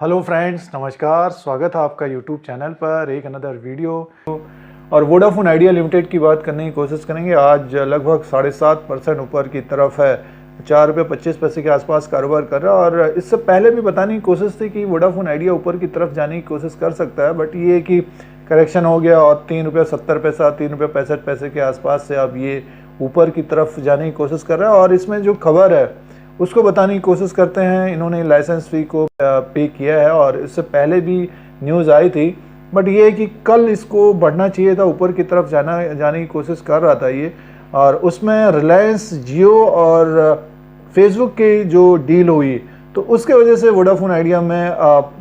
Hello friends, नमस्कार। स्वागत है आपका यूट्यूब चैनल पर एक अनदर वीडियो। और वोडाफोन आइडिया लिमिटेड की बात करने की कोशिश करेंगे। आज लगभग 7.5% ऊपर की तरफ है, ₹4.25 के आसपास कारोबार कर रहा है। और इससे पहले भी बताने की कोशिश थी कि वोडाफोन आइडिया ऊपर की तरफ जाने की कोशिश कर सकता है, बट ये कि करेक्शन हो गया और ₹3.70 ₹3.65 के आसपास से अब ये ऊपर की तरफ जाने की कोशिश कर रहा है। और इसमें जो खबर है उसको बताने की कोशिश करते हैं। इन्होंने लाइसेंस फी को पे किया है और इससे पहले भी न्यूज़ आई थी, बट ये है कि कल इसको बढ़ना चाहिए था, ऊपर की तरफ जाने की कोशिश कर रहा था ये। और उसमें रिलायंस, जियो और फेसबुक की जो डील हुई तो उसके वजह से वोडाफोन आइडिया में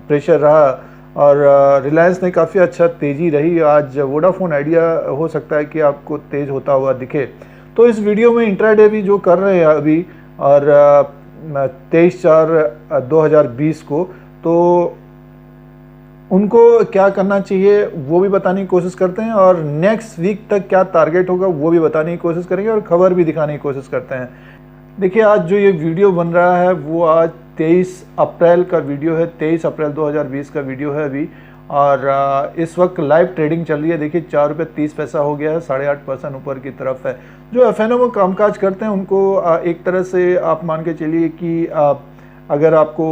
प्रेशर रहा और रिलायंस ने काफ़ी अच्छा तेज़ी रही। आज वोडाफोन आइडिया हो सकता है कि आपको तेज़ होता हुआ दिखे। तो इस वीडियो में इंट्राडे भी जो कर रहे हैं अभी और 23/4/2020 को, तो उनको क्या करना चाहिए वो भी बताने की कोशिश करते हैं और नेक्स्ट वीक तक क्या टारगेट होगा वो भी बताने की कोशिश करेंगे और खबर भी दिखाने की कोशिश करते हैं। देखिए, आज जो ये वीडियो बन रहा है वो आज 23 अप्रैल का वीडियो है, 23 अप्रैल 2020 का वीडियो है अभी। और इस वक्त लाइव ट्रेडिंग चल रही है। देखिए, ₹4.30 हो गया है, 8.5% ऊपर की तरफ है। जो एफएनओ में कामकाज करते हैं उनको एक तरह से आप मान के चलिए कि अगर आपको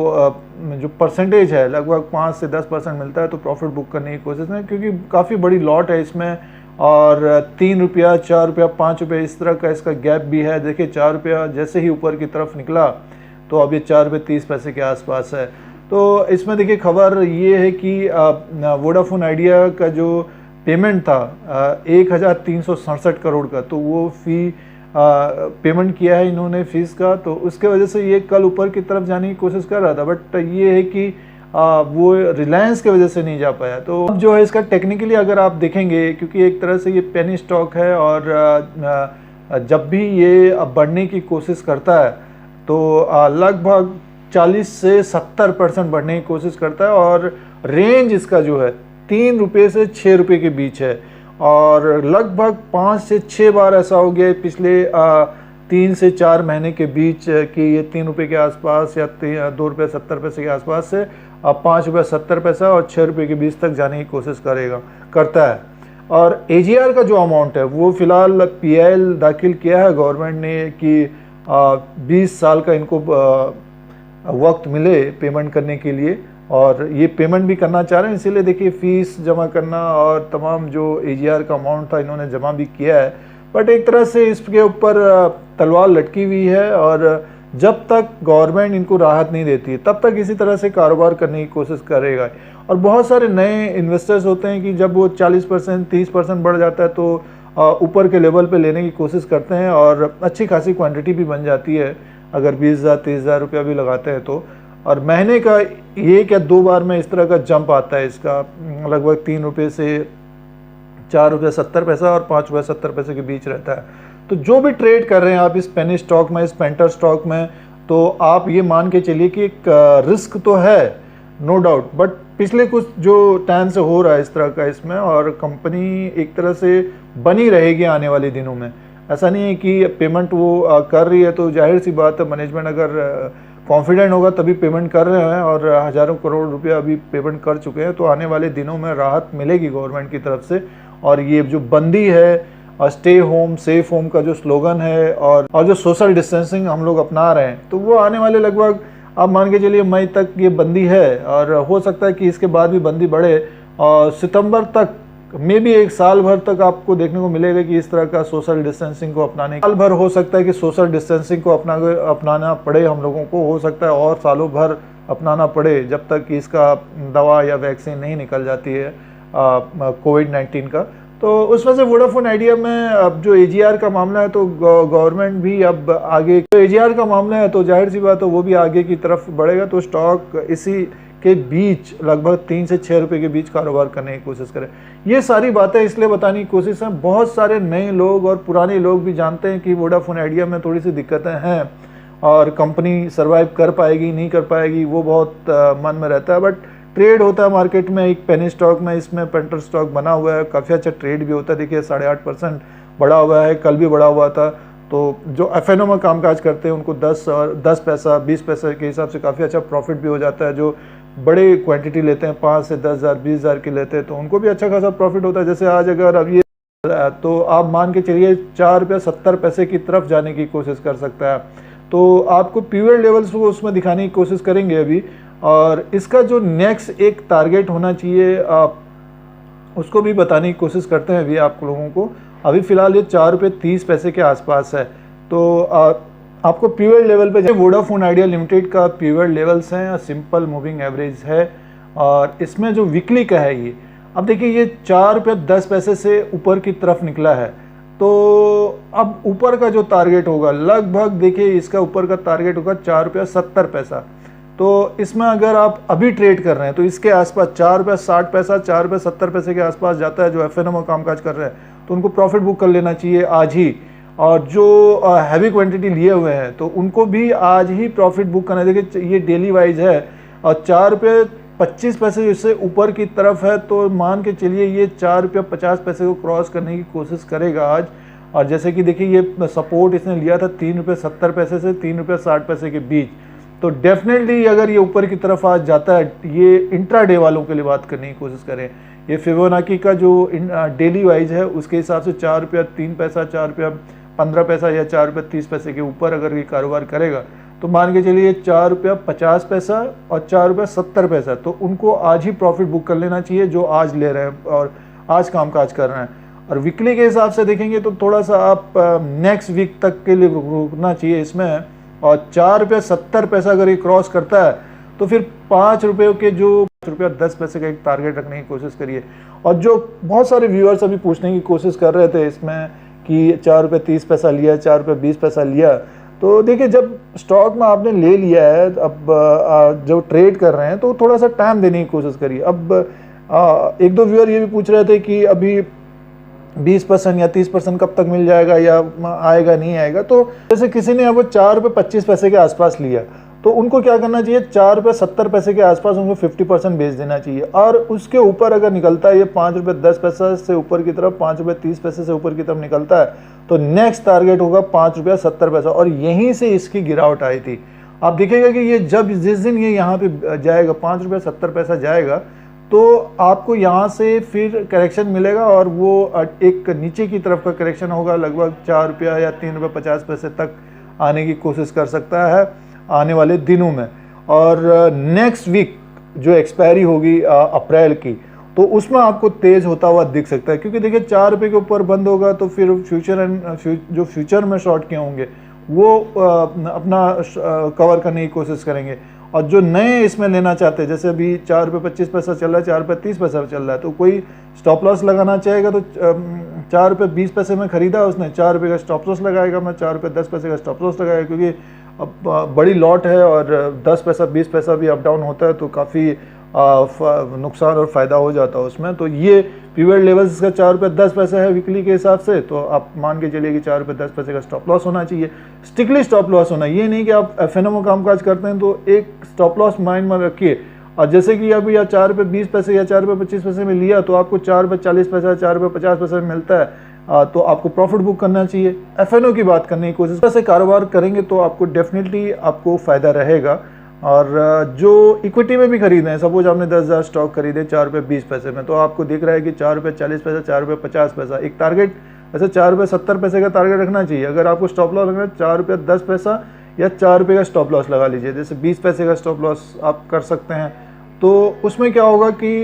जो परसेंटेज है लगभग 5 से 10% मिलता है तो प्रॉफिट बुक करने की कोशिश में, क्योंकि काफ़ी बड़ी लॉट है इसमें। और ₹3, ₹4, ₹5 इस तरह का इसका गैप भी है। देखिए, ₹4 जैसे ही ऊपर की तरफ निकला तो अब ये ₹4.30 के आसपास है। तो इसमें देखिए, खबर ये है कि वोडाफोन आइडिया का जो पेमेंट था 1367 करोड़ का, तो वो फी पेमेंट किया है इन्होंने फीस का। तो उसके वजह से ये कल ऊपर की तरफ जाने की कोशिश कर रहा था, बट ये है कि वो रिलायंस की वजह से नहीं जा पाया। तो अब जो है इसका टेक्निकली अगर आप देखेंगे, क्योंकि एक तरह से ये पेनी स्टॉक है और जब भी ये बढ़ने की कोशिश करता है तो लगभग 40 से 70% बढ़ने की कोशिश करता है। और रेंज इसका जो है ₹3 से ₹6 के बीच है। और लगभग 5 से 6 बार ऐसा हो गया पिछले 3 से 4 महीने के बीच कि ये ₹3 के आसपास या ₹2.70 के आसपास से अब ₹5.70 और ₹6 के बीच तक जाने की कोशिश करता है। और एजीआर का जो अमाउंट है वो फिलहाल पीआईएल दाखिल किया है गवर्नमेंट ने कि 20 साल का इनको वक्त मिले पेमेंट करने के लिए। और ये पेमेंट भी करना चाह रहे हैं, इसीलिए देखिए फीस जमा करना और तमाम जो एजीआर का अमाउंट था इन्होंने जमा भी किया है। बट एक तरह से इसके ऊपर तलवार लटकी हुई है और जब तक गवर्नमेंट इनको राहत नहीं देती तब तक इसी तरह से कारोबार करने की कोशिश करेगा। और बहुत सारे नए इन्वेस्टर्स होते हैं कि जब वो 40% 30% बढ़ जाता है तो ऊपर के लेवल पे लेने की कोशिश करते हैं और अच्छी खासी क्वांटिटी भी बन जाती है अगर 20,000 30,000 रुपया भी लगाते हैं तो। और महीने का 1 या 2 बार में इस तरह का जंप आता है इसका, लगभग ₹3 से ₹4.70 और ₹5.70 के बीच रहता है। तो जो भी ट्रेड कर रहे हैं आप इस पेनी स्टॉक में, इस पेंटर स्टॉक में, तो आप ये मान के चलिए कि एक रिस्क तो है नो डाउट, बट पिछले कुछ जो टाइम से हो रहा है इस तरह का इसमें, और कंपनी एक तरह से बनी रहेगी आने वाले दिनों में। ऐसा नहीं है कि पेमेंट वो कर रही है तो जाहिर सी बात है मैनेजमेंट अगर कॉन्फिडेंट होगा तभी पेमेंट कर रहे हैं और हज़ारों करोड़ रुपया अभी पेमेंट कर चुके हैं। तो आने वाले दिनों में राहत मिलेगी गवर्नमेंट की तरफ से। और ये जो बंदी है, स्टे होम सेफ होम का जो स्लोगन है और जो सोशल डिस्टेंसिंग हम लोग अपना रहे हैं, तो वो आने वाले लगभग आप मान के चलिए मई तक ये बंदी है। और हो सकता है कि इसके बाद भी बंदी बढ़े और सितंबर तक, मे भी 1 साल भर तक आपको देखने को मिलेगा कि इस तरह का सोशल डिस्टेंसिंग को अपनाने, साल भर हो सकता है कि सोशल डिस्टेंसिंग को अपनाना पड़े हम लोगों को, हो सकता है और सालों भर अपनाना पड़े जब तक कि इसका दवा या वैक्सीन नहीं निकल जाती है कोविड-19 का। तो उस वजह से वोडाफोन आइडिया में अब जो एजीआर का मामला है तो गवर्नमेंट भी अब आगे, तो एजीआर का मामला है तो जाहिर सी बात है वो भी आगे की तरफ बढ़ेगा। तो स्टॉक इसी के बीच लगभग ₹3 से ₹6 के बीच कारोबार करने की कोशिश करें। ये सारी बातें इसलिए बताने की कोशिश है, बहुत सारे नए लोग और पुराने लोग भी जानते हैं कि वोडाफोन आइडिया में थोड़ी सी दिक्कतें हैं और कंपनी सर्वाइव कर पाएगी नहीं कर पाएगी वो बहुत मन में रहता है। बट ट्रेड होता है मार्केट में, एक पेनी स्टॉक में, इसमें पेंटर स्टॉक बना हुआ है, काफ़ी अच्छा ट्रेड भी होता है। देखिए 8.5% बढ़ा हुआ है, कल भी बढ़ा हुआ था। तो जो एफएनओ में कामकाज करते हैं उनको 10 और 10 पैसा 20 पैसे के हिसाब से काफ़ी अच्छा प्रॉफिट भी हो जाता है। जो बड़े क्वांटिटी लेते हैं, 5 से 10,000 20,000 की लेते हैं, तो उनको भी अच्छा खासा प्रॉफिट होता है। जैसे आज अगर अब ये तो आप मान के चलिए 4 रुपये 70 पैसे की तरफ जाने की कोशिश कर सकता है। तो आपको पीरियड लेवल्स वो उसमें दिखाने की कोशिश करेंगे अभी, और इसका जो नेक्स्ट एक टारगेट होना चाहिए उसको भी बताने की कोशिश करते हैं अभी आप लोगों को। अभी फिलहाल ये 4 रुपये 30 पैसे के आसपास है। तो आपको पीरियड लेवल पे वोडाफोन आइडिया लिमिटेड का पीरियड लेवल्स हैं, सिंपल मूविंग एवरेज है, और इसमें जो वीकली का है ये, अब देखिए ये 4 रुपये 10 पैसे से ऊपर की तरफ निकला है। तो अब ऊपर का जो टारगेट होगा लगभग देखिए इसका ऊपर का टारगेट होगा 4 रुपये 70 पैसा। तो इसमें अगर आप अभी ट्रेड कर रहे हैं तो इसके आसपास 4 रुपये 60 पैसा 4 रुपये 70 पैसे के आसपास जाता है जो एफएनओ कामकाज कर रहे हैं, तो उनको प्रॉफिट बुक कर लेना चाहिए आज ही। और जो हैवी क्वांटिटी लिए हुए हैं तो उनको भी आज ही प्रॉफिट बुक करना। देखिए ये डेली वाइज है और 4 रुपये 25 पैसे इससे ऊपर की तरफ है, तो मान के चलिए ये 4 रुपये 50 पैसे को क्रॉस करने की कोशिश करेगा आज। और जैसे कि देखिए ये सपोर्ट इसने लिया था 3 रुपये 70 पैसे से 3 रुपये 60 पैसे के बीच, तो डेफिनेटली अगर ये ऊपर की तरफ आज जाता है, ये इंट्राडे वालों के लिए बात करने की कोशिश करें, ये फिबोनाची का जो डेली वाइज है उसके हिसाब से 4 रुपये 3 पैसा 4 रुपये 15 पैसा या 4 रुपये 30 पैसे के ऊपर अगर ये कारोबार करेगा तो मान के चलिए 4 रुपये 50 पैसा और 4 रुपये 70 पैसा, तो उनको आज ही प्रॉफिट बुक कर लेना चाहिए जो आज ले रहे हैं और आज कामकाज कर रहे हैं। और वीकली के हिसाब से देखेंगे तो थोड़ा सा आप नेक्स्ट वीक तक के लिए रुकना चाहिए इसमें, और 4 रुपये 70 पैसा अगर ये क्रॉस करता है तो फिर 5 रुपये के जो 5 रुपये 10 पैसे का एक टारगेट रखने की कोशिश करिए। और जो बहुत सारे व्यूअर्स अभी पूछने की कोशिश कर रहे थे इसमें कि 4 रुपये 30 पैसा लिया 4 रुपये 20 पैसा लिया, तो देखिए जब स्टॉक में आपने ले लिया है, अब जो ट्रेड कर रहे हैं तो थोड़ा सा टाइम देने की कोशिश करिए। अब एक दो व्यूअर ये भी पूछ रहे थे कि अभी 20% या 30% कब तक मिल जाएगा या आएगा नहीं आएगा, तो जैसे किसी ने अब 4 रुपये 25 पैसे के आसपास लिया तो उनको क्या करना चाहिए, 4 रुपये 70 पैसे के आसपास उनको 50% बेच देना चाहिए। और उसके ऊपर अगर निकलता है ये 5 रुपये 10 पैसा से ऊपर की तरफ 5 रुपये 30 पैसे से ऊपर की तरफ निकलता है तो नेक्स्ट टारगेट होगा 5 रुपये 70 पैसा, और यहीं से इसकी गिरावट आई थी। आप देखिएगा कि ये जब जिस दिन ये यहाँ पे जाएगा 5 रुपये 70 पैसा जाएगा तो आपको यहाँ से फिर करेक्शन मिलेगा, और वो एक नीचे की तरफ का करेक्शन होगा लगभग 4 रुपया या 3 रुपये 50 पैसे तक आने की कोशिश कर सकता है आने वाले दिनों में। और नेक्स्ट वीक जो एक्सपायरी होगी अप्रैल की, तो उसमें आपको तेज होता हुआ दिख सकता है, क्योंकि देखिए 4 रुपये के ऊपर बंद होगा तो फिर जो फ्यूचर में शॉर्ट किए होंगे वो अपना कवर करने की कोशिश करेंगे। और जो नए इसमें लेना चाहते हैं, जैसे अभी 4 रुपये 25 पैसा चल रहा है 4 रुपये 30 पैसा चल रहा है, तो कोई स्टॉप लॉस लगाना चाहेगा तो 4 रुपये 20 पैसे में खरीदा उसने, 4 रुपये का स्टॉप लॉस लगाएगा, मैं 4 रुपये 10 पैसे का स्टॉप लॉस लगाएगा, क्योंकि अब बड़ी लॉट है और 10 पैसा 20 पैसा भी अप डाउन होता है तो काफ़ी नुकसान और फ़ायदा हो जाता है उसमें। तो ये पीरियड लेवल्स इसका 4 रुपये 10 पैसा है वीकली के हिसाब से, तो आप मान के चलिए कि 4 रुपये 10 पैसे का स्टॉप लॉस होना चाहिए। स्ट्रिक्टली स्टॉप लॉस होना, ये नहीं कि आप एफएनओ में कामकाज करते हैं तो एक स्टॉप लॉस माइंड में रखिए। और जैसे कि अभी या 4 रुपये 20 पैसे या 4 रुपये 25 पैसे में लिया तो आपको 4 रुपये 40 पैसा 4 रुपये 50 पैसे में मिलता है, तो आपको प्रॉफिट बुक करना चाहिए। एफएनओ की बात करने की कोशिश से कारोबार करेंगे तो आपको डेफिनेटली आपको फ़ायदा रहेगा। और जो इक्विटी में भी खरीदे हैं, सपोज आपने 10,000 स्टॉक खरीदे 4 रुपये 20 पैसे में, तो आपको दिख रहा है कि 4 रुपये 40 पैसा 4 रुपये 50 पैसा एक टारगेट, ऐसे 4 रुपये 70 पैसे का टारगेट रखना चाहिए। अगर आपको स्टॉप लॉस रखना है 4 रुपये 10 पैसा या 4 रुपये का स्टॉप लॉस लगा लीजिए, जैसे 20 पैसे का स्टॉप लॉस आप कर सकते हैं। तो उसमें क्या होगा कि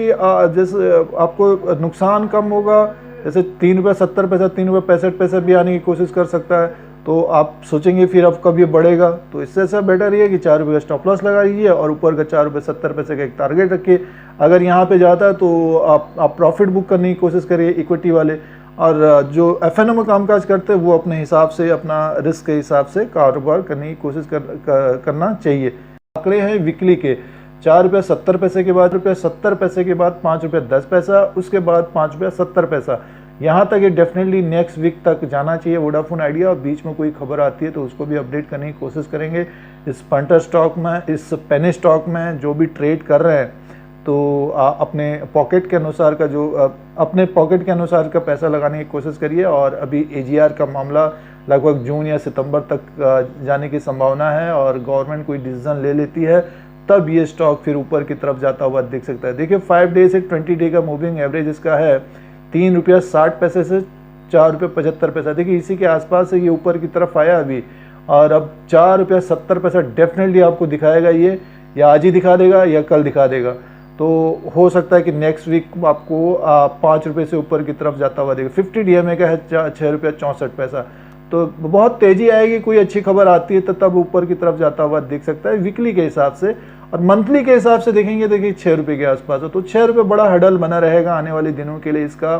जैसे आपको नुकसान कम होगा, जैसे 3 रुपये 70 पैसा 3 रुपये 65 पैसे भी आने की कोशिश कर सकता है, तो आप सोचेंगे फिर अब कब ये बढ़ेगा, तो इससे अच्छा बेटर ये है कि 4 रुपये का स्टॉप लॉस लगा लीजिए और ऊपर का 4 रुपये 70 पैसे का एक टारगेट रखिए। अगर यहाँ पे जाता है तो आप प्रॉफिट बुक करने की कोशिश करिए इक्विटी वाले, और जो एफएनओ में कामकाज करते हैं वो अपने हिसाब से अपना रिस्क के हिसाब से कारोबार करने की कोशिश करना चाहिए। आंकड़े हैं वीकली के 4 रुपये 70 पैसे के बाद 70 पैसे के बाद 5 रुपये 10 पैसा, उसके बाद 5 रुपये 70 पैसा, यहाँ तक ये डेफिनेटली नेक्स्ट वीक तक जाना चाहिए वोडाफोन आइडिया। और बीच में कोई खबर आती है तो उसको भी अपडेट करने की कोशिश करेंगे। इस पंटर स्टॉक में, इस पेनी स्टॉक में जो भी ट्रेड कर रहे हैं तो अपने पॉकेट के अनुसार का अपने पॉकेट के अनुसार का पैसा लगाने की कोशिश करिए। और अभी एजीआर का मामला लगभग जून या सितंबर तक जाने की संभावना है, और गवर्नमेंट कोई डिसीजन ले लेती है तब ये स्टॉक फिर ऊपर की तरफ जाता हुआ दिख सकता है। देखिए 5 डे से 20 डे का मूविंग एवरेज इसका है 3 रुपया 60 पैसे से 4 रुपये 75 पैसा। देखिए इसी के आसपास से ये ऊपर की तरफ आया अभी, और अब 4 रुपया 70 पैसा डेफिनेटली आपको दिखाएगा ये, या आज ही दिखा देगा या कल दिखा देगा। तो हो सकता है कि नेक्स्ट वीक आपको 5 रुपये से ऊपर की तरफ जाता हुआ देगा। 50 DMA का है 6 रुपया 64 पैसा। तो बहुत तेजी आएगी, कोई अच्छी खबर आती है तो तब ऊपर की तरफ जाता हुआ दिख सकता है वीकली के हिसाब से। और मंथली के हिसाब से देखेंगे, देखिए 6 रुपये के आसपास हो, तो 6 रुपये बड़ा हडल बना रहेगा आने वाले दिनों के लिए इसका।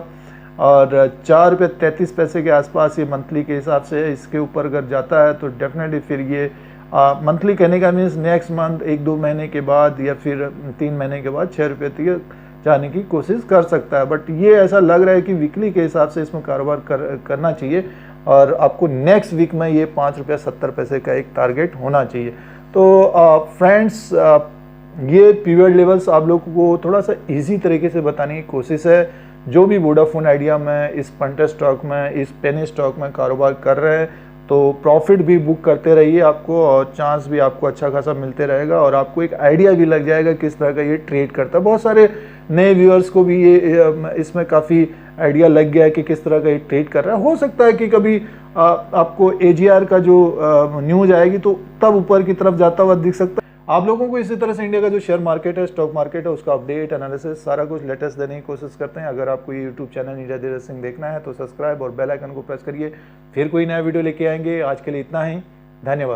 और 4 रुपये 33 पैसे के आसपास ये मंथली के हिसाब से, इसके ऊपर अगर जाता है तो डेफिनेटली फिर ये मंथली कहने का मीन्स नेक्स्ट मंथ 1-2 महीने के बाद या फिर 3 महीने के बाद 6 रुपये तक जाने की कोशिश कर सकता है। बट ये ऐसा लग रहा है कि वीकली के हिसाब से इसमें कारोबार करना चाहिए, और आपको नेक्स्ट वीक में ये 5 रुपया 70 पैसे का एक टारगेट होना चाहिए। तो फ्रेंड्स, ये पीरियड लेवल्स आप लोगों को थोड़ा सा इजी तरीके से बताने की कोशिश है। जो भी वोडाफोन आइडिया में, इस पंटर स्टॉक में, इस पेनी स्टॉक में कारोबार कर रहे हैं तो प्रॉफिट भी बुक करते रहिए आपको, और चांस भी आपको अच्छा खासा मिलते रहेगा, और आपको एक आइडिया भी लग जाएगा किस तरह का ये ट्रेड करता है। बहुत सारे नए व्यूअर्स को भी ये इसमें काफ़ी आइडिया लग गया है कि किस तरह का ये ट्रेड कर रहा है। हो सकता है कि कभी आपको AGR का जो न्यूज़ आएगी तो तब ऊपर की तरफ जाता हुआ दिख सकता है। आप लोगों को इसी तरह से इंडिया का जो शेयर मार्केट है, स्टॉक मार्केट है, उसका अपडेट, एनालिसिस सारा कुछ लेटेस्ट देने की कोशिश करते हैं। अगर आपको ये यूट्यूब चैनल नीरज धीरज सिंह देखना है तो सब्सक्राइब और बेल आइकन को प्रेस करिए। फिर कोई नया वीडियो लेके आएंगे। आज के लिए इतना ही, धन्यवाद।